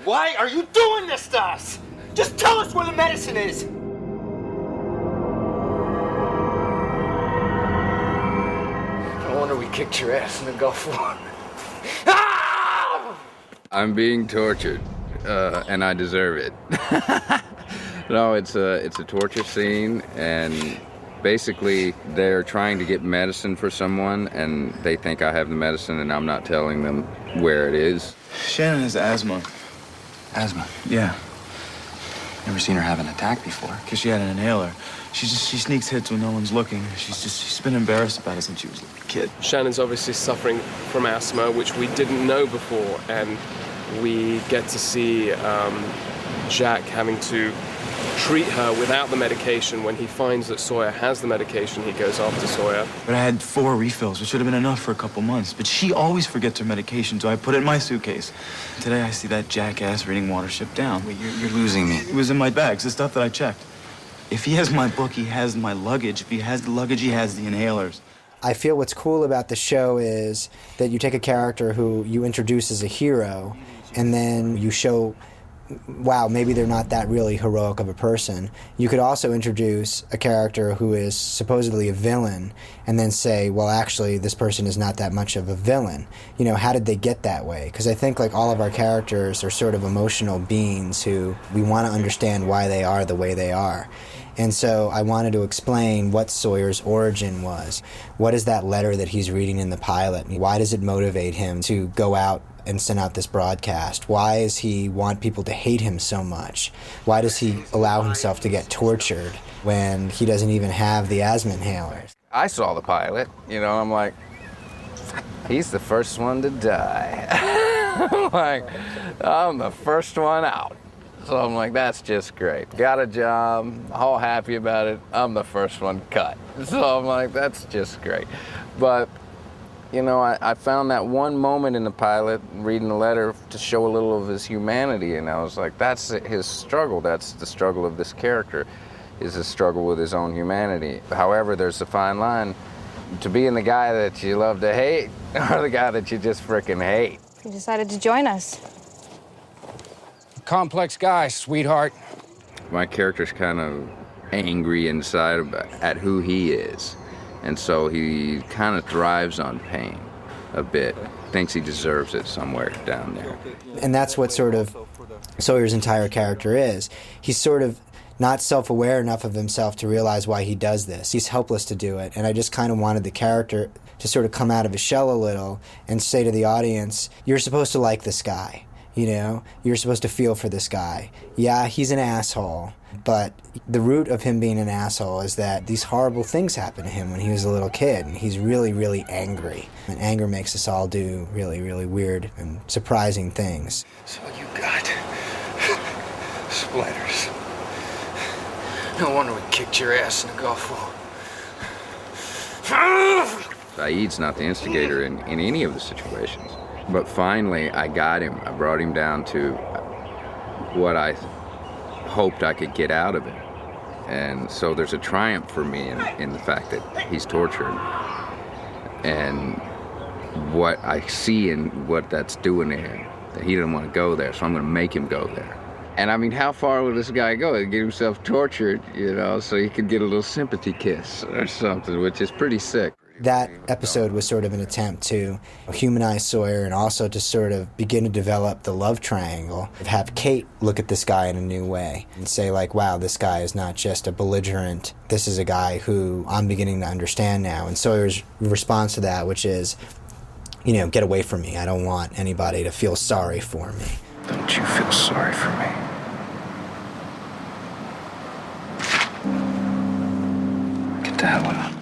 Why are you doing this to us? Just tell us where the medicine is! No wonder we kicked your ass in the Gulf War. Ah! I'm being tortured, and I deserve it. No, it's a torture scene, and basically they're trying to get medicine for someone, and they think I have the medicine, and I'm not telling them where it is. Shannon has asthma. Asthma? Yeah, Never seen her have an attack before. because she had an inhaler. She sneaks hits when no one's looking. She's been embarrassed about it since she was a little kid. Shannon's obviously suffering from asthma, which we didn't know before, and we get to see Jack having to treat her without the medication. When he finds that Sawyer has the medication, he goes after Sawyer. But I had 4 refills, which should have been enough for a couple months. But she always forgets her medication, so I put it in my suitcase. Today I see that jackass reading Watership Down. Wait, you're losing me. It was in my bags, the stuff that I checked. If he has my book, he has my luggage. If he has the luggage, he has the inhalers. I feel what's cool about the show is that you take a character who you introduce as a hero, and then you show, wow, maybe they're not that really heroic of a person. You could also introduce a character who is supposedly a villain and then say, well, actually, this person is not that much of a villain. You know, how did they get that way? Because I think like all of our characters are sort of emotional beings who we want to understand why they are the way they are. And so I wanted to explain what Sawyer's origin was. What is that letter that he's reading in the pilot? Why does it motivate him to go out and send out this broadcast? Why does he want people to hate him so much? Why does he allow himself to get tortured when he doesn't even have the asthma inhalers? I saw the pilot, you know, I'm like, he's the first one to die. I'm the first one out. So I'm like, that's just great. Got a job, all happy about it. I'm the first one cut. So I'm like, that's just great. But, you know, I found that one moment in the pilot, reading the letter, to show a little of his humanity. And I was like, that's his struggle. That's the struggle of this character, is his struggle with his own humanity. However, there's a fine line to being the guy that you love to hate or the guy that you just frickin' hate. You decided to join us. Complex guy, sweetheart. My character's kind of angry inside at who he is. And so he kind of thrives on pain a bit. Thinks he deserves it somewhere down there. And that's what sort of Sawyer's entire character is. He's sort of not self-aware enough of himself to realize why he does this. He's helpless to do it. And I just kind of wanted the character to sort of come out of his shell a little and say to the audience, you're supposed to like this guy. You know, you're supposed to feel for this guy. Yeah, he's an asshole, but the root of him being an asshole is that these horrible things happened to him when he was a little kid, and he's really, really angry. And anger makes us all do really, really weird and surprising things. So you got splinters. No wonder we kicked your ass in the Gulf War. Saeed's not the instigator in any of the situations. But finally, I got him. I brought him down to what I hoped I could get out of it. And so there's a triumph for me in the fact that he's tortured. And what I see and what that's doing to him, that he didn't want to go there, so I'm going to make him go there. And I mean, how far will this guy go? He'll get himself tortured, you know, so he could get a little sympathy kiss or something, which is pretty sick. That episode was sort of an attempt to humanize Sawyer and also to sort of begin to develop the love triangle. Have Kate look at this guy in a new way and say, like, wow, this guy is not just a belligerent. This is a guy who I'm beginning to understand now. And Sawyer's response to that, which is, you know, get away from me. I don't want anybody to feel sorry for me. Don't you feel sorry for me? Get the hell out.